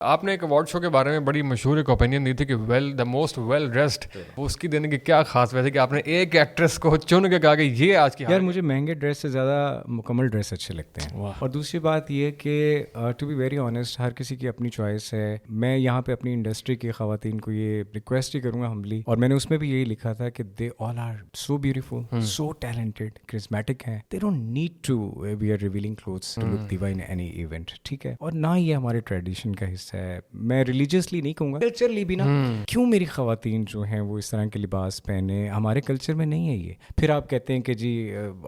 आपने एक award show के बारे में बड़ी मशहूर एक ओपिनियन दी थी कि द मोस्ट वेल ड्रेस्ड, वो उसकी देने की क्या खास वजह कि आपने एक एक्ट्रेस को चुन के कहा कि ये आज की यार मुझे महंगे ड्रेस से ज़्यादा मुकम्मल ड्रेस अच्छे लगते हैं। और दूसरी बात ये कि टू बी वेरी ऑनेस्ट, हर किसी की अपनी चॉइस है। मैं यहाँ पे अपनी इंडस्ट्री की ख़वातीन को ये रिक्वेस्ट ही करूँगा हम्बली, और मैंने उसमें भी यही लिखा था कि they all are so beautiful, so talented, charismatic हैं। They don't need to wear revealing clothes to look diva in any event, ठीक है। और ना ये हमारे ट्रेडिशन का हिस्सा है। मैं रिलीजियसली नहीं कहूँगा, कल्चरली भी ना। क्यों मेरी ख़वातीन जो हैं वो इस तरह के लिबास पहने? हमारे कल्चर में नहीं है ये। फिर आप कहते हैं कि जी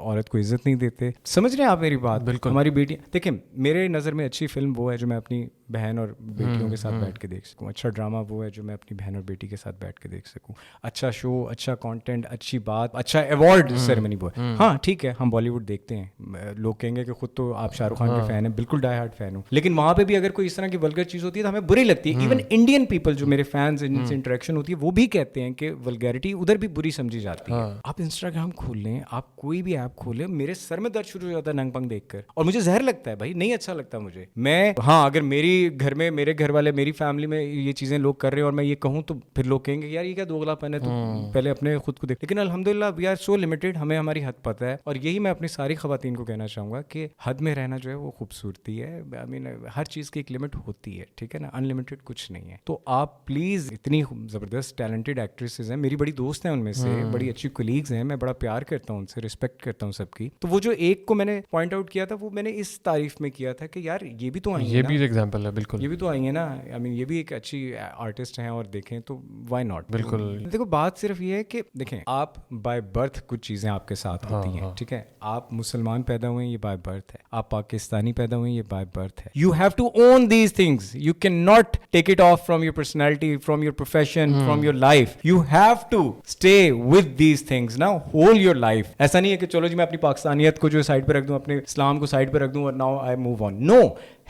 औरत को इज्जत नहीं देते। समझ रहे हैं आप मेरी बात? बिल्कुल। हमारी बेटी, देखिए मेरे नज़र में अच्छी फिल्म वो है जो मैं अपनी बहन और बेटियों के साथ बैठ के देख सकूँ। अच्छा ड्रामा वो है जो मैं अपनी बहन और बेटी के साथ बैठ के देख सकूँ। अच्छा शो, अच्छा कंटेंट, अच्छी बात, अच्छा अवार्ड सेरेमनी वो है। हाँ ठीक है, हम बॉलीवुड देखते हैं। लोग कहेंगे कि खुद तो आप शाहरुख खान के फ़ैन हैं, बिल्कुल डाई हार्ड फ़ैन हूँ, लेकिन वहाँ पे भी अगर कोई इस तरह की वल्गर चीज़ होती है तो हमें बुरी लगती है। इवन इंडियन पीपल जो मेरे फैंस हैं जिनसे इंटरेक्शन होती है वो भी कहते हैं कि वल्गैरिटी उधर भी बुरी समझी जाती है। आप इंस्टाग्राम खोल लें, आप कोई भी ऐप खोलें, मेरे सर में दर्द शुरू हो जाता है नंग पंग देखकर, और मुझे जहर लगता है भाई, नहीं अच्छा लगता मुझे। मैं हाँ, अगर मेरी घर में मेरे घर वाले, मेरी फैमिली में ये चीज़ें लोग कर रहे हैं और मैं ये कहूँ तो फिर लोग कहेंगे यार ये क्या दोगलापन है, तो पहले अपने खुद को देख। लेकिन अल्हम्दुलिल्लाह वी आर सो लिमिटेड, हमें हमारी हद पता है। और यही मैं अपनी सारी ख़वातीन को कहना चाहूँगा कि हद में रहना जो है वो खूबसूरती है। आई मीन हर चीज़ की एक लिमिट होती है, ठीक है ना। अनलिमिटेड कुछ नहीं है। तो आप प्लीज़, इतनी ज़बरदस्त टैलेंटेड एक्ट्रेसेस हैं, मेरी बड़ी दोस्त हैं उनमें से, बड़ी अच्छी कलीग्स हैं, मैं बड़ा प्यार करता हूँ उनसे, रिस्पेक्ट करता हूँ सबकी। तो वो जो एक को मैंने पॉइंट आउट किया था वो मैंने इस तारीफ में किया था कि यार ये भी तो आई है, ये भी एग्जाम्पल है। बिल्कुल, ये भी तो आई है ना। आई मीन ये भी एक अच्छी आर्टिस्ट हैं और देखें तो वाई नॉट। बिल्कुल। देखो बात सिर्फ ये है कि देखें, आप बाय बर्थ कुछ चीज़ें आपके साथ होती हैं, ठीक है। आप मुसलमान पैदा हुए हैं, ये बाय बर्थ है। आप पाकिस्तानी पैदा हुए हैं, ये बाय बर्थ है। You have to own these things, you can not take it off from your personality, from your profession, from your life. You have to stay with these things now whole your life. ऐसा नहीं है कि चलो जी मैं अपनी पाकिस्तानियत को जो side पे रख दूं, अपने इस्लाम को साइड पे रख दूं और now I move on. No,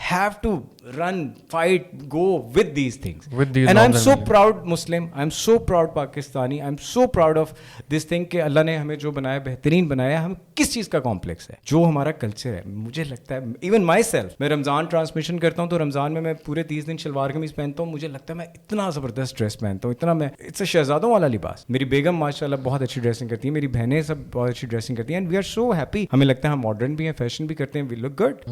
have to run, fight, go with these things. And I'm so proud Muslim, I'm so proud Pakistani, I'm so proud of this thing कि अल्लाह ने हमें जो बनाया बेहतरीन बनाया। हम किस चीज़ का कॉम्प्लेक्स है? जो हमारा कल्चर है। मुझे लगता है इवन माई सेल्फ, मैं रमज़ान ट्रांसमिशन करता हूँ तो रमज़ान में मैं पूरे 30 दिन शलवार कमीज़ पहनता हूँ। मुझे लगता है मैं इतना ज़बरदस्त ड्रेस पहनता हूँ, इतना मैं, इट्स शहजादों वाला लिबास। मेरी बेगम माशाल्लाह बहुत अच्छी ड्रेसिंग करती है, मेरी बहनें सब बहुत अच्छी ड्रेसिंग करती हैं, and we are so happy. हमें लगता है हम मॉडर्न भी हैं, फैशन भी करते हैं, we look good,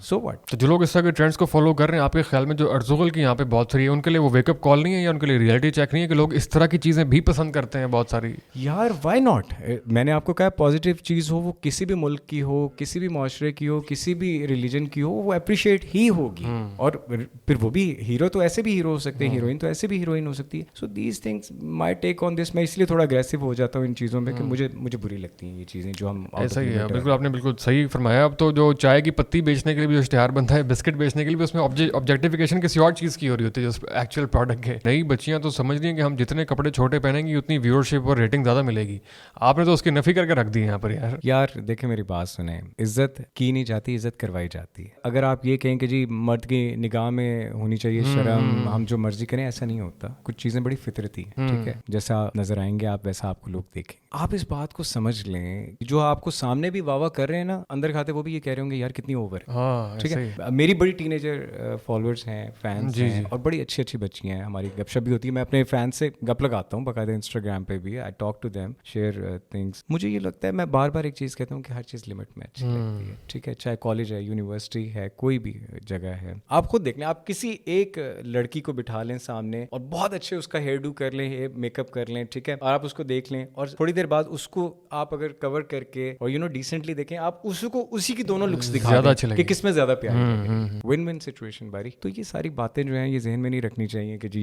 so what. तो जो लोग इस तरह के ट्रेंड्स को फॉलो कर रहे हैं, आपके ख्याल में जो अर्जुगल की यहाँ पे बहुत सारी है, उनके लिए वो वेकअप कॉल नहीं है या उनके लिए रियलिटी चेक नहीं है कि लोग इस तरह की चीज़ें भी पसंद करते हैं बहुत सारी? यार व्हाई नॉट। मैंने आपको कहा पॉजिटिव चीज़ हो, वो किसी भी मुल्क की हो, किसी भी माशरे की हो, किसी भी रिलीजन की हो, वो अप्रिशिएट ही होगी। और फिर वो भी हीरो तो ऐसे भी हीरो हो सकते हैं, हीरोइन तो ऐसे भी हीरोइन हो सकती है। So these things my take on this. मैं इसलिए थोड़ा अग्रेसिव हो जाता हूँ इन चीज़ों में कि मुझे बुरी लगती हैं ये चीज़ें जो हम। ऐसा ही है, बिल्कुल आपने बिल्कुल सही फरमाया। अब तो जो चाय की पत्ती बेचने के लिए भी जो इश्तिहार बनता है, बिस्किट बेचने के लिए भी, उसमें ऑब्जेक्टिफिकेशन किसी और चीज़ की हो रही होती है जो एक्चुअल प्रोडक्ट है। नई बच्चियाँ तो समझ रही हैं कि हम जितने कपड़े छोटे पहनेंगे उतनी व्यूअरशिप और रेटिंग ज़्यादा मिलेगी। आपने तो उसकी नफ़ी करके रख दी है यहाँ पर। यार देखें मेरी बात सुने, इज्जत की नहीं जाती, इज्जत करवाई जाती है। अगर आप ये कहें कि जी मर्द की निगाह में होनी चाहिए शर्म, हम जो मर्जी करें, ऐसा नहीं होता। कुछ चीज़ें बड़ी फितरती हैं, ठीक है। जैसा नजर आएंगे आप वैसा आपको लोग देखें। आप इस बात को समझ लें, जो आपको सामने भी वाह कर रहे हैं ना, अंदर खाते वो भी ये कह रहे होंगे यार कितनी ओवर है, ठीक है। मेरी बड़ी टीनेजर फॉलोअर्स हैं, फैंस हैं, और बड़ी अच्छी अच्छी बच्चियां हैं। हमारी गपशप भी होती है, मैं अपने फैंस से गप लगाता हूँ बाकायदा, इंस्टाग्राम पे भी I talk to them, share things. मुझे ये लगता है, मैं बार बार एक चीज़ कहता हूँ कि हर चीज़ लिमिट में अच्छी लगती है, ठीक है। चाहे कॉलेज है, यूनिवर्सिटी है, कोई भी जगह है। आप खुद देख लें, आप किसी एक लड़की को बिठा लें सामने और बहुत अच्छे उसका हेयर डू कर लें, मेकअप कर लें, ठीक है, और आप उसको देख लें, और थोड़ी देर बाद उसको आप अगर कवर करके और डिसेंटली देखें, आप उसको उसी की दोनों लुक्स दिखा दें कि किसमें ज्यादा प्यार है। विन विन सिचुएशन बारी। तो ये सारी बातें जो हैं ये जहन में नहीं रखनी चाहिए कि जी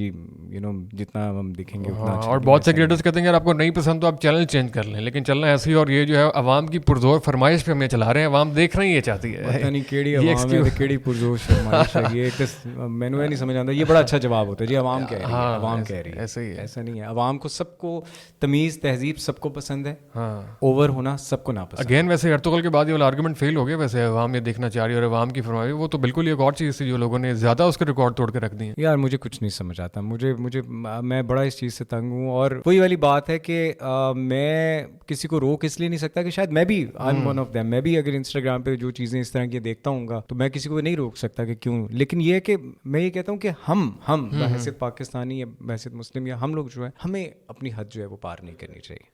जितना हम दिखेंगे उतना अच्छा। और बहुत से क्रिएटर्स कहते हैं यार आपको नहीं पसंद तो आप चैनल चेंज कर लें, लेकिन चलना ऐसे ही। और ये जो है अवाम की पुरजोर फरमाइश पे हमें चला रहे हैं, अवाम देख रही है, चाहती है। पता नहीं केड़ी अवाम है, केड़ी पुरजोर फरमाइश है ये, मैंने नहीं समझ आता। ये बड़ा अच्छा जवाब होता है जी, अवाम कह रही है, अवाम कह रही है। ऐसा ही है, ऐसा नहीं है। अवाम को सबको तमीज़ तहजीब सबको पसंद है, ओवर होना सबको ना पसंद। अगेन वैसे अर्तुगल के बाद ये वाला आर्गुमेंट फेल हो गया। वैसे अवाम ये देखना चाह रही है और अवाम की फरमाइश वो तो बिल्कुल एक और चीज़ थी जो लोगों ने ज़्यादा उसके रिकॉर्ड तोड़ के रख दिए। यार मुझे कुछ नहीं समझ आता, मुझे मुझे मैं बड़ा इस चीज़ से तंग हूँ। और वही वाली बात है कि मैं किसी को रोक इसलिए नहीं सकता कि शायद मैं भी I am one of them, मैं भी अगर इंस्टाग्राम पे जो चीज़ें इस तरह की देखता हूँ तो मैं किसी को नहीं रोक सकता कि क्यों। लेकिन ये है कि मैं ये कहता हूँ कि हम बहैसियत पाकिस्तानी या बहैसियत मुस्लिम या हम लोग जो है, हमें अपनी हद जो है वो पार नहीं करनी चाहिए।